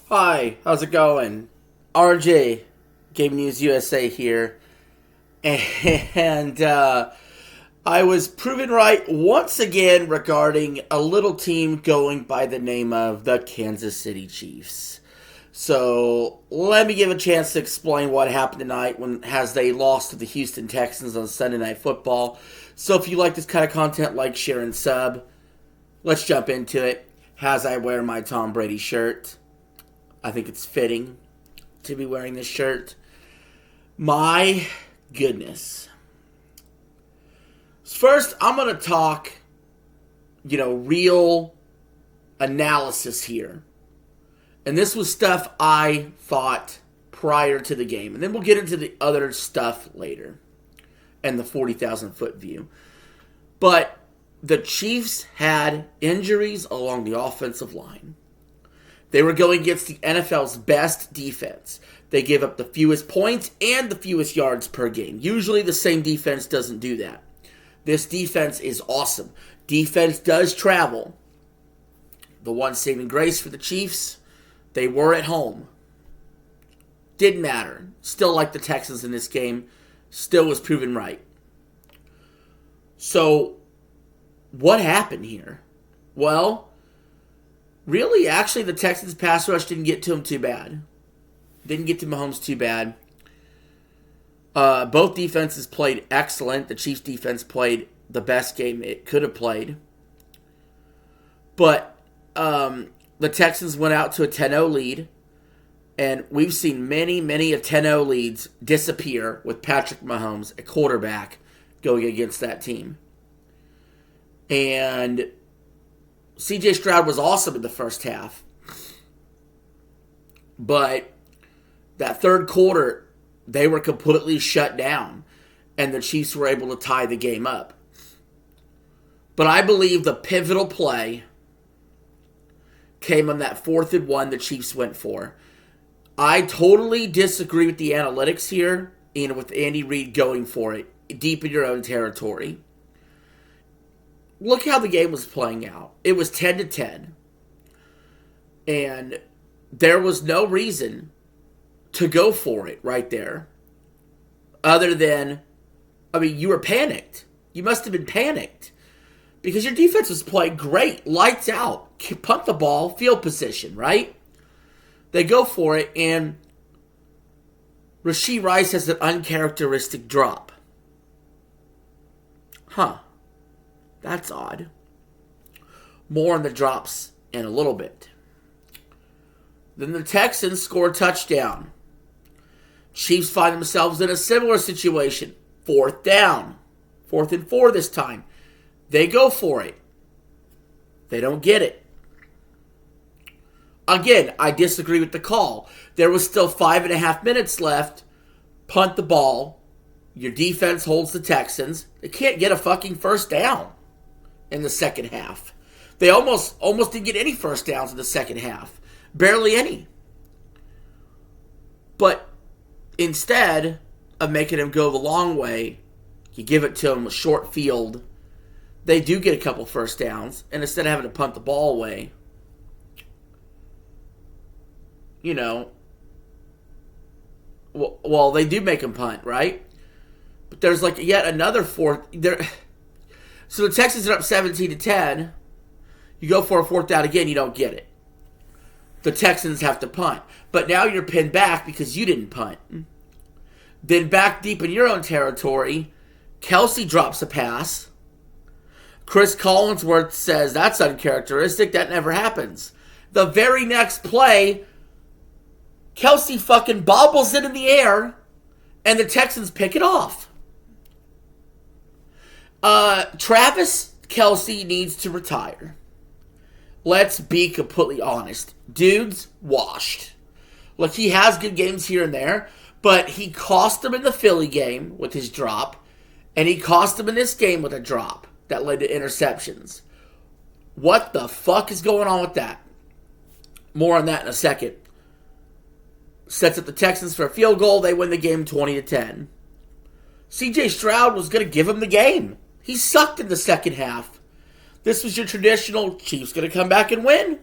Hi, how's it going? RJ, Game News USA here. And I was proven right once again regarding a little team going by the name of the Kansas City Chiefs. So let me give a chance to explain what happened tonight when as they lost to the Houston Texans on Sunday Night Football. So if you like this kind of content, like, share, and sub. Let's jump into it. As I wear my Tom Brady shirt. I think it's fitting to be wearing this shirt. My goodness. First, I'm going to talk, real analysis here. And this was stuff I thought prior to the game. And then we'll get into the other stuff later and the 40,000 foot view. But the Chiefs had injuries along the offensive line. They were going against the NFL's best defense. They gave up the fewest points and the fewest yards per game. Usually the same defense doesn't do that. This defense is awesome. Defense does travel. The one saving grace for the Chiefs, they were at home. Didn't matter. Still like the Texans in this game. Still was proven right. So, what happened here? Well, really, actually, the Texans' pass rush didn't get to him too bad. Didn't get to Mahomes too bad. Both defenses played excellent. The Chiefs' defense played the best game it could have played. But the Texans went out to a 10-0 lead. And we've seen many of 10-0 leads disappear with Patrick Mahomes, a quarterback, going against that team. And C.J. Stroud was awesome in the first half. But that third quarter, they were completely shut down. And the Chiefs were able to tie the game up. But I believe the pivotal play came on that 4th and 1 the Chiefs went for. I totally disagree with the analytics here and with Andy Reid going for it deep in your own territory. Look how the game was playing out. It was 10-10. And there was no reason to go for it right there. Other than, you were panicked. You must have been panicked. Because your defense was playing great. Lights out. Punt the ball. Field position, right? They go for it, and Rashee Rice has an uncharacteristic drop. Huh. That's odd. More on the drops in a little bit. Then the Texans score a touchdown. Chiefs find themselves in a similar situation. 4th down. 4th and 4 this time. They go for it. They don't get it. Again, I disagree with the call. There was still 5.5 minutes left. Punt the ball. Your defense holds the Texans. They can't get a fucking first down in the second half. They almost didn't get any first downs in the second half. Barely any. But instead of making them go the long way, you give it to them a short field. They do get a couple first downs. And instead of having to punt the ball away, well, they do make them punt, right? But there's yet another fourth. So the Texans are up 17-10. You go for a 4th down again, you don't get it. The Texans have to punt. But now you're pinned back because you didn't punt. Then back deep in your own territory, Kelce drops a pass. Chris Collinsworth says, that's uncharacteristic. That never happens. The very next play, Kelce fucking bobbles it in the air, and the Texans pick it off. Travis Kelce needs to retire. Let's be completely honest. Dude's washed. Look, he has good games here and there, but he cost them in the Philly game with his drop, and he cost them in this game with a drop that led to interceptions. What the fuck is going on with that? More on that in a second. Sets up the Texans for a field goal. They win the game 20-10. C.J. Stroud was going to give him the game. He sucked in the second half. This was your traditional Chiefs going to come back and win.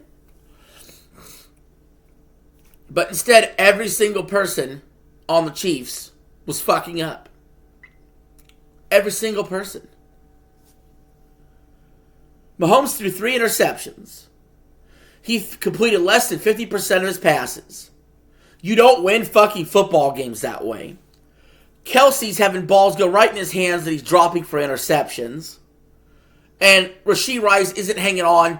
But instead, every single person on the Chiefs was fucking up. Every single person. Mahomes threw 3 interceptions. He completed less than 50% of his passes. You don't win fucking football games that way. Kelsey's having balls go right in his hands that he's dropping for interceptions. And Rashee Rice isn't hanging on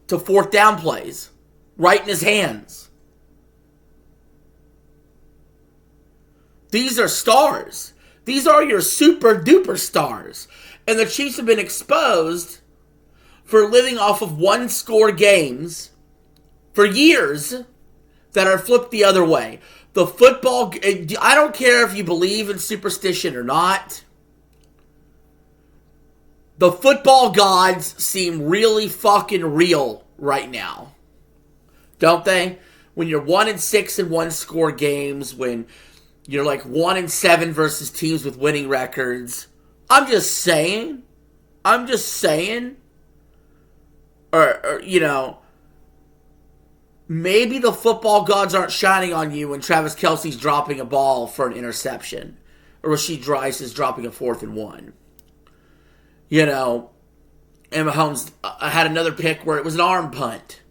to 4th down plays. Right in his hands. These are stars. These are your super duper stars. And the Chiefs have been exposed for living off of 1-score games for years that are flipped the other way. The football, I don't care if you believe in superstition or not. The football gods seem really fucking real right now. Don't they? When you're 1-6 in 1-score games, when you're like 1-7 versus teams with winning records. I'm just saying. Or, you know, maybe the football gods aren't shining on you when Travis Kelce's dropping a ball for an interception. Or Rashee Rice is dropping a 4th and 1. You know, and Mahomes had another pick where it was an arm punt.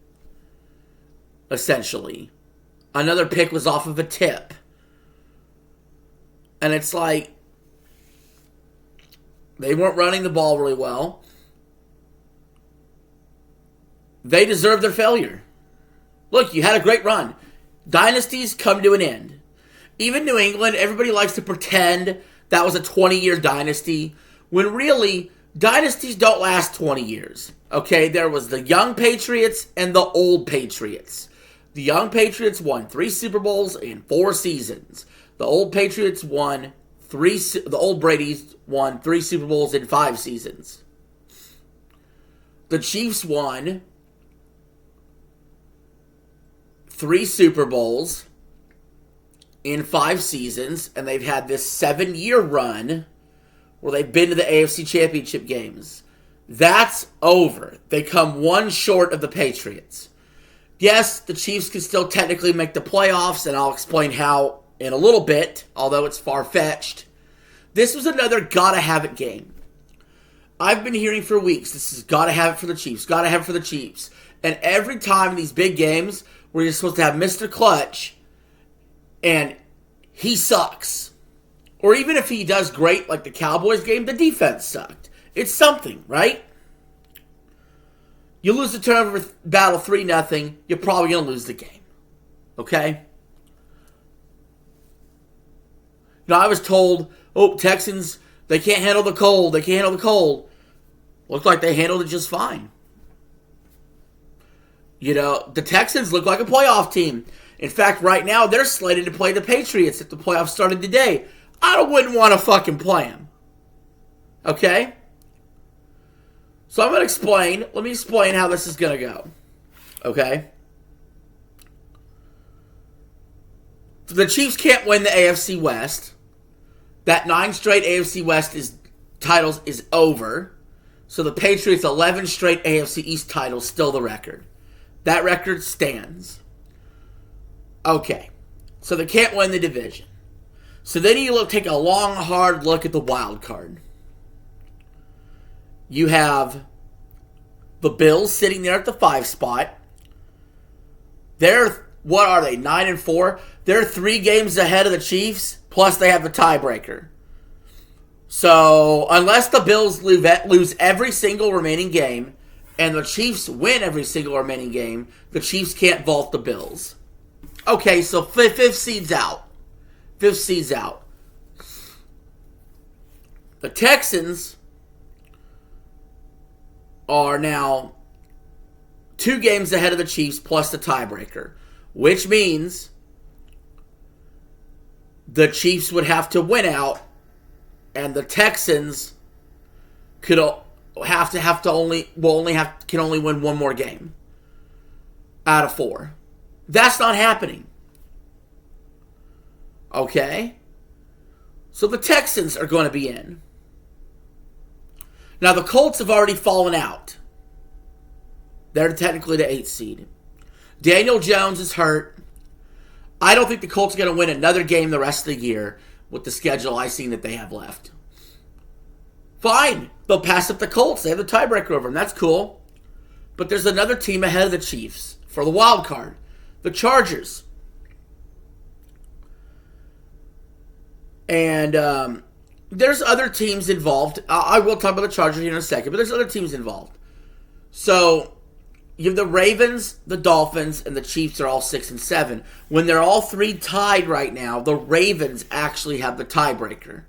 Essentially. Another pick was off of a tip. And it's like, they weren't running the ball really well. They deserve their failure. Look, you had a great run. Dynasties come to an end. Even New England, everybody likes to pretend that was a 20-year dynasty, when really, dynasties don't last 20 years. Okay, there was the young Patriots and the old Patriots. The young Patriots won 3 Super Bowls in 4 seasons. The old Patriots won 3. The old Brady's won 3 Super Bowls in 5 seasons. The Chiefs won 3 Super Bowls in 5 seasons, and they've had this 7-year run where they've been to the AFC Championship games. That's over. They come 1 short of the Patriots. Yes, the Chiefs can still technically make the playoffs, and I'll explain how in a little bit, although it's far-fetched. This was another gotta-have-it game. I've been hearing for weeks, this is gotta have it for the Chiefs, gotta have it for the Chiefs. And every time in these big games where you're supposed to have Mr. Clutch, and he sucks. Or even if he does great, like the Cowboys game, the defense sucked. It's something, right? You lose the turnover battle 3-0, you're probably going to lose the game. Okay? Now, I was told, Texans, they can't handle the cold. They can't handle the cold. Looked like they handled it just fine. You know, the Texans look like a playoff team. In fact, right now, they're slated to play the Patriots if the playoffs started today. I wouldn't want to fucking play them. Okay? So I'm going to explain. Let me explain how this is going to go. Okay? The Chiefs can't win the AFC West. That 9 straight AFC West titles is over. So the Patriots' 11 straight AFC East titles still the record. That record stands. Okay. So they can't win the division. So then you take a long, hard look at the wild card. You have the Bills sitting there at the 5 spot. They're, what are they, 9-4? They're 3 games ahead of the Chiefs, plus they have the tiebreaker. So, unless the Bills lose every single remaining game, and the Chiefs win every single remaining game, the Chiefs can't vault the Bills. Okay, so 5th seed's out. 5th seed's out. The Texans are now 2 games ahead of the Chiefs plus the tiebreaker, which means the Chiefs would have to win out, and the Texans can only win 1 more game out of 4. That's not happening. Okay? So the Texans are going to be in. Now the Colts have already fallen out. They're technically the 8th seed. Daniel Jones is hurt. I don't think the Colts are going to win another game the rest of the year with the schedule I seen that they have left. Fine. They'll pass up the Colts. They have the tiebreaker over them. That's cool. But there's another team ahead of the Chiefs for the wild card. The Chargers. And there's other teams involved. I will talk about the Chargers here in a second, but there's other teams involved. So you have the Ravens, the Dolphins, and the Chiefs are all 6-7. When they're all three tied right now, the Ravens actually have the tiebreaker.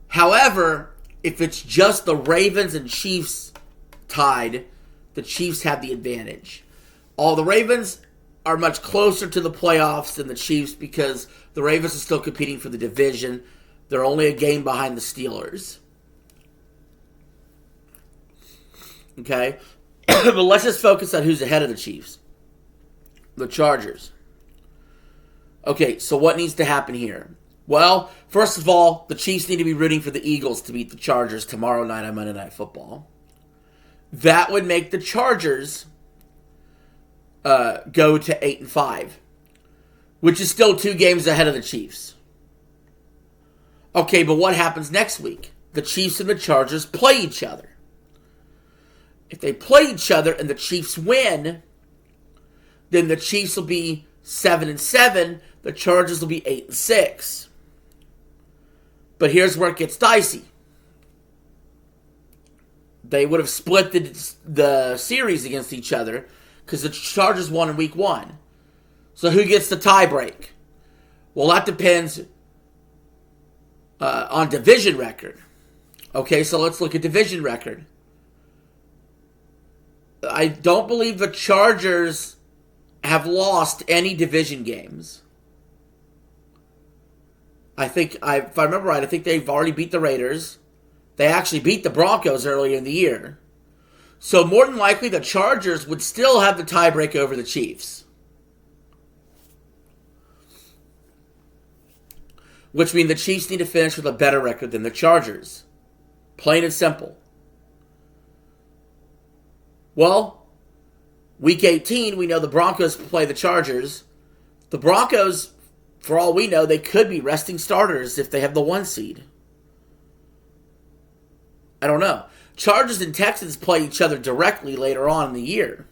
However, if it's just the Ravens and Chiefs tied, the Chiefs have the advantage. All the Ravens are much closer to the playoffs than the Chiefs because the Ravens are still competing for the division. They're only a game behind the Steelers. Okay? But let's just focus on who's ahead of the Chiefs. The Chargers. Okay, so what needs to happen here? Well, first of all, the Chiefs need to be rooting for the Eagles to beat the Chargers tomorrow night on Monday Night Football. That would make the Chargers go to 8-5, which is still 2 games ahead of the Chiefs. Okay, but what happens next week? The Chiefs and the Chargers play each other. If they play each other and the Chiefs win, then the Chiefs will be 7-7. The Chargers will be 8-6. But here's where it gets dicey. They would have split the series against each other because the Chargers won in week 1. So who gets the tie break? Well, that depends on division record. Okay, so let's look at division record. I don't believe the Chargers have lost any division games. If I remember right, I think they've already beat the Raiders. They actually beat the Broncos earlier in the year. So more than likely, the Chargers would still have the tiebreak over the Chiefs. Which means the Chiefs need to finish with a better record than the Chargers. Plain and simple. Well, week 18, we know the Broncos play the Chargers. The Broncos, for all we know, they could be resting starters if they have the 1 seed. I don't know. Chargers and Texans play each other directly later on in the year.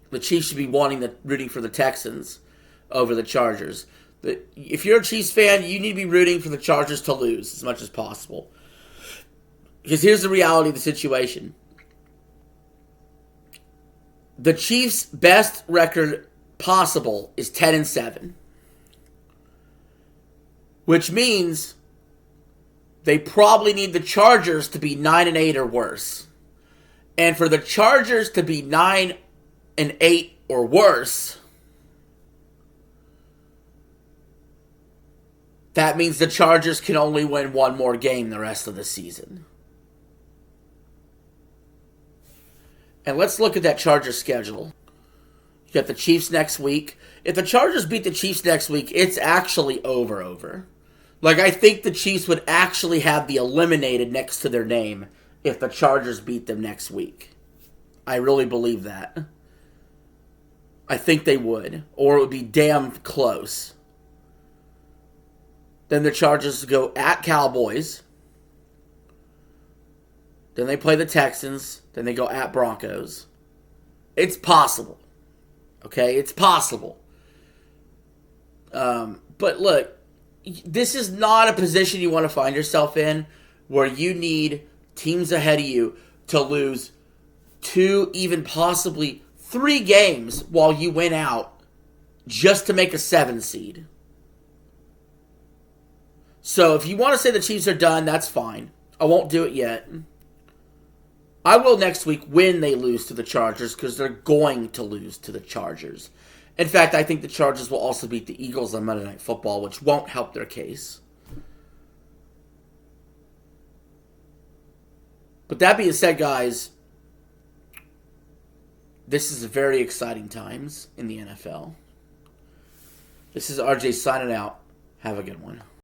The Chiefs should be rooting for the Texans over the Chargers. If you're a Chiefs fan, you need to be rooting for the Chargers to lose as much as possible. Because here's the reality of the situation. The Chiefs' best record possible is 10-7. Which means they probably need the Chargers to be 9-8 or worse. And for the Chargers to be 9-8 or worse, that means the Chargers can only win 1 more game the rest of the season. And let's look at that Chargers schedule. You got the Chiefs next week. If the Chargers beat the Chiefs next week, it's actually over. Like, I think the Chiefs would actually have the eliminated next to their name if the Chargers beat them next week. I really believe that. I think they would. Or it would be damn close. Then the Chargers go at Cowboys. Then they play the Texans. Then they go at Broncos. It's possible. Okay? It's possible. But look, this is not a position you want to find yourself in where you need teams ahead of you to lose 2, even possibly 3 games while you win out just to make a 7 seed. So if you want to say the Chiefs are done, that's fine. I won't do it yet. I will next week when they lose to the Chargers because they're going to lose to the Chargers. In fact, I think the Chargers will also beat the Eagles on Monday Night Football, which won't help their case. But that being said, guys, this is very exciting times in the NFL. This is RJ signing out. Have a good one.